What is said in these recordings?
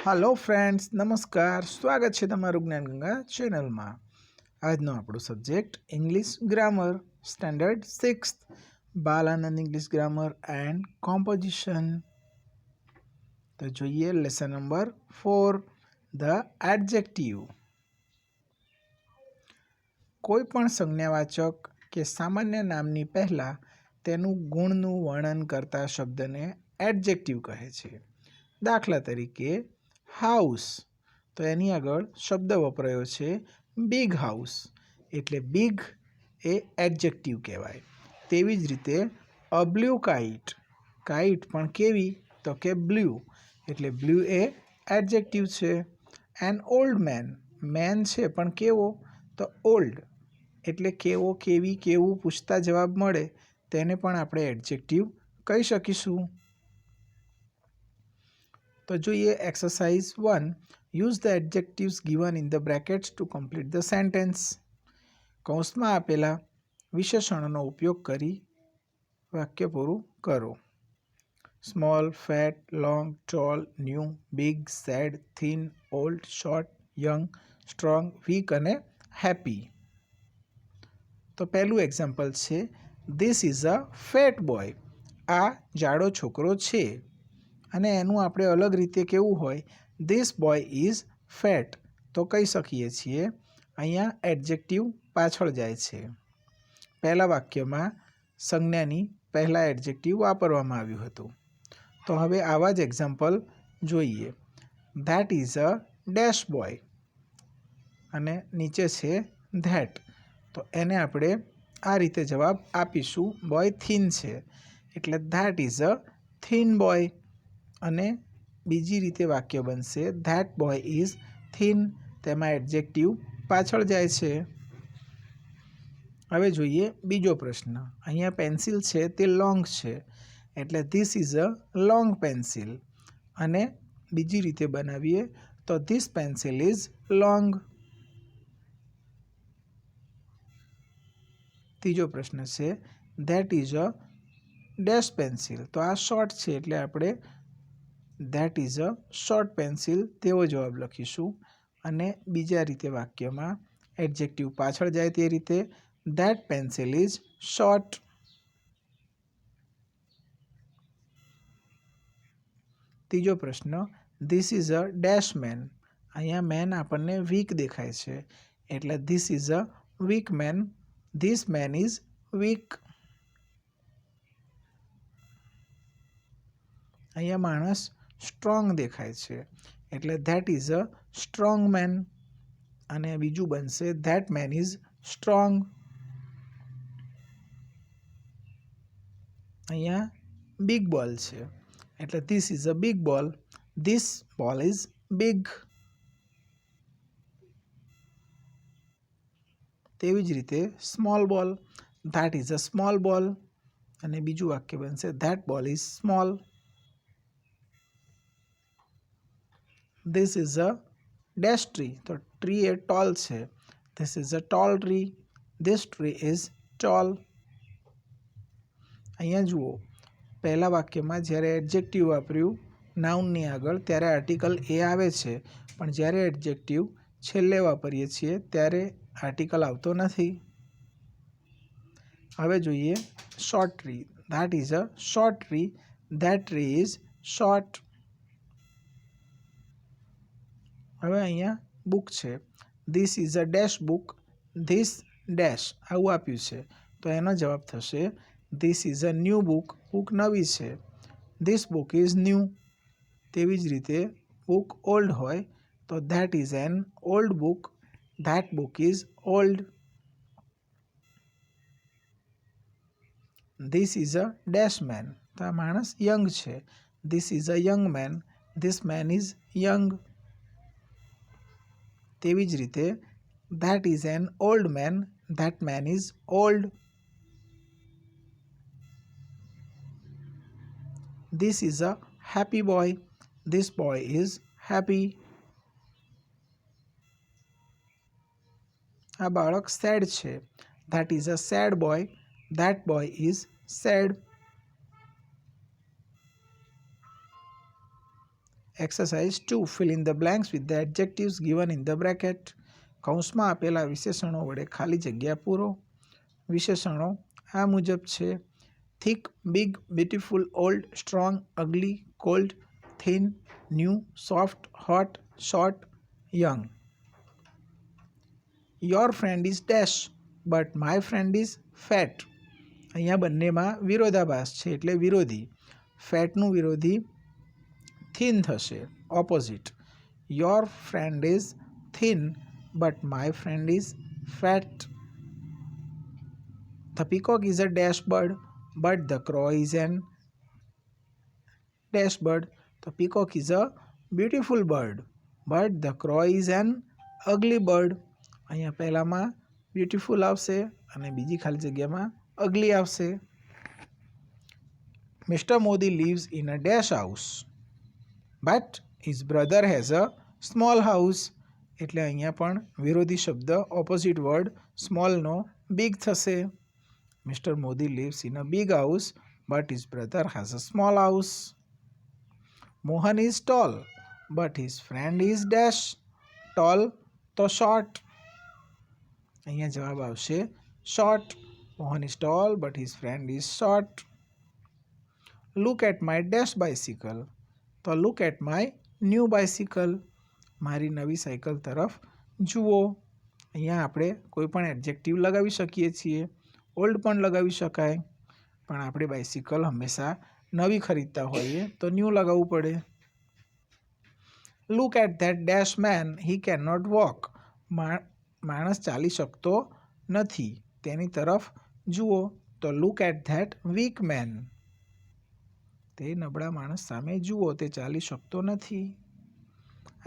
Hello friends, नमस्कार। स्वागत है तमारू ज्ञान गंगा चेनल में। आज આપણો subject English grammar standard 6th Balanand English grammar and composition. तो જોઈએ લેસન નંબર 4 ધ એડજેક્ટિવ। કોઈપણ સંજ્ઞાવાચક કે સામાન્ય નામની પહેલા તેનું ગુણનું વર્ણન કરતા શબ્દને એડજેક્ટિવ કહે છે। દાખલા તરીકે हाउस तो एनी आगळ शब्द वपरायो छे बिग हाउस एटले बिग ए एडजेक्टिव कहेवाय। तेवी ज रीते अ ब्लू काइट, काइट पण केवी तो के ब्लू एटले ब्लू ए एडजेक्टिव छे। एन ओल्ड मैन, मैन छे पण केवो तो ओल्ड एटले केवो केवी केवू पूछता जवाब मळे तेने पण आपणे एडजेक्टिव कही शकीशुं। तो જોઈએ exercise 1 use the adjectives given in the brackets to complete the sentence. कौंसमां आपेला विशेषणों उपयोग करी वाक्य पूरुं करो। Small, fat, long, tall, new, big, sad, thin, old, short, young, strong, weak अने हैप्पी। तो पहलू एक्जाम्पल छे this is a fat boy, आ जाड़ो छोकरो छे। અને એનું આપણે અલગ રીતે કેવું હોય ધીસ બોય ઇઝ ફેટ તો કહી શકીએ છીએ અહીંયા એડજેક્ટિવ પાછળ જાય છે। પહેલા વાક્યમાં સંજ્ઞાની પહેલા એડજેક્ટિવ વાપરવામાં આવ્યું હતું। તો હવે આવા જ એક્ઝામ્પલ જોઈએ। That is a dash boy અને નીચે છે ધેટ તો એને આપણે આ રીતે જવાબ આપીશું બોય થીન છે એટલે that is a thin boy. અને બીજી રીતે વાક્ય બનશે ધેટ બોય ઇઝ થીન, તેમાં એડજેક્ટિવ પાછળ જાય છે। હવે જોઈએ બીજો પ્રશ્ન। અહીંયા પેન્સિલ છે તે લોંગ છે એટલે this is a long pencil અને બીજી રીતે બનાવીએ તો ધીસ પેન્સિલ ઇઝ લોંગ। ત્રીજો પ્રશ્ન છે that is a dash pencil તો આ શોર્ટ છે એટલે આપણે that is a short pencil તેવો જવાબ લખીશું। અને બીજા રીતે વાક્યમાં એડજેક્ટિવ પાછળ જાય તે રીતે ધેટ પેન્સિલ ઇઝ શોર્ટ। ત્રીજો પ્રશ્ન this is a dash man, અહીંયા મેન આપણને વીક દેખાય છે એટલે this is a weak man, this man is weak. અહીંયા માણસ સ્ટ્રોંગ દેખાય છે એટલે that is a strong man અને બીજું બનશે ધેટ મેન ઇઝ સ્ટ્રોંગ। અહીંયા બિગ બોલ છે એટલે this is a big ball, this ball is big. તેવી જ રીતે સ્મોલ બોલ, ધેટ ઇઝ અ સ્મોલ બોલ અને બીજું વાક્ય બનશે that ball is small. This is a dash tree तो ट्री ए टॉल છે this is a tall tree, this tree is tall। અહીંયા જુઓ પહેલા વાક્યમાં જ્યારે એડજેક્ટિવ વાપર્યું નાઉનની આગળ ત્યારે આર્ટિકલ એ આવે છે પણ જ્યારે એડજેક્ટિવ છેલ્લે વાપરીએ છીએ ત્યારે આર્ટિકલ આવતો નથી। હવે જોઈએ short tree, that is a short tree, that tree is short. હવે અહીંયા બુક છે this is a dash book, this dash આવું આપ્યું છે તો એનો જવાબ થશે this is a new book, book નવી છે, ધીસ બુક ઇઝ ન્યૂ। તેવી જ રીતે બુક ઓલ્ડ હોય તો that is an old book, that book is old. This is a dash man તો આ માણસ યંગ છે, this is a young man, this man is young. તેવી જ રીતે that is an old man, that man is old. This is a happy boy, this boy is happy. આ બાળક sad છે that is a sad boy, that boy is sad. Exercise 2. Fill in the blanks with the adjectives given in the bracket. કૌંસમાં આપેલા વિશેષણો વડે ખાલી જગ્યા પૂરો. વિશેષણો આ મુજબ છે: thick, big, beautiful, old, strong, ugly, cold, thin, new, soft, hot, short, young. Your friend is dash, but my friend is fat. અહીંયા બંનેમાં વિરોધાભાસ છે એટલે વિરોધી. ફેટનું વિરોધી થિન થશે, opposite. Your friend is thin but my friend is fat. The peacock is a dash bird but the crow is an dash bird. The peacock is a beautiful bird but the crow is an અગલી bird. અહીંયા પહેલામાં beautiful આવશે અને બીજી ખાલી જગ્યામાં અગલી આવશે. Mister Modi lives in a dash house but his brother has a small house. એટલે અહીંયા પણ વિરોધી શબ્દ ઓપોઝિટ વર્ડ સ્મોલનો બિગ થશે. Mister Modi lives in a big house but his brother has a small house. Mohan is tall but his friend is dash. tall તો short. અહીંયા જવાબ આવશે short. Mohan is tall but his friend is short. Look at my dash bicycle. તો look at my new bicycle. મારી નવી cycle તરફ જુઓ. અહીંયા આપણે કોઈ પણ એડજેક્ટિવ લગાવી શકીએ છીએ. ઓલ્ડ પણ લગાવી શકાય, પણ આપણે બાઇસિકલ હંમેશા નવી ખરીદતા હોઈએ તો ન્યૂ લગાવવું પડે. Look at that dash man, he can not walk. માણસ ચાલી શકતો નથી, તેની તરફ જુઓ. તો look at that weak man. તે નબળા માણસ સામે જુઓ, તે ચાલી શકતો નથી.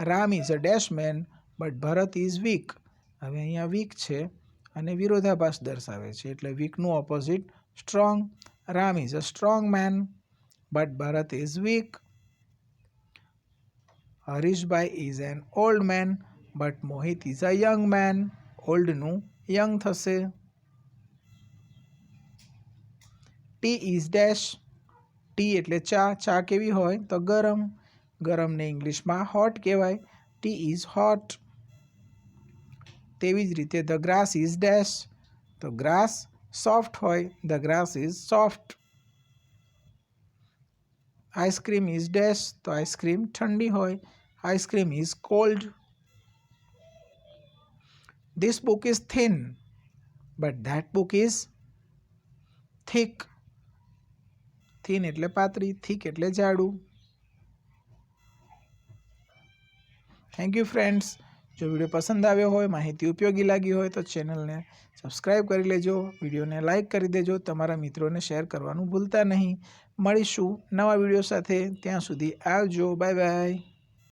Ram is a dash man but Bharat is weak. હવે અહીંયા વીક છે અને વિરોધાભાસ દર્શાવે છે એટલે વીકનું opposite strong. Ram is a strong man but Bharat is weak. Harishbhai is an old man but Mohit is a young man. ઓલ્ડનું યંગ થશે. Tea is dash. ટી એટલે ચા. ચા કેવી હોય તો ગરમ. ગરમને ઇંગ્લિશમાં હોટ કહેવાય. Tea is hot. તેવી જ રીતે ધ ગ્રાસ ઇઝ ડેશ. તો ગ્રાસ સોફ્ટ હોય. The grass is soft. Ice cream is dash. તો આઈસ્ક્રીમ ઠંડી હોય. Ice cream is cold. This book is thin but that book is thick. Thin એટલે પાતળી, થીક એટલે જાડું. Thank you friends. જો વિડીયો પસંદ આવ્યો હોય, માહિતી ઉપયોગી લાગી હોય તો ચેનલને સબસ્ક્રાઈબ કરી લેજો, વિડીયોને લાઇક કરી દેજો, તમારા મિત્રોને શેર કરવાનું ભૂલતા નહીં. મળીશું નવા વિડીયો સાથે. ત્યાં સુધી આવજો. Bye bye.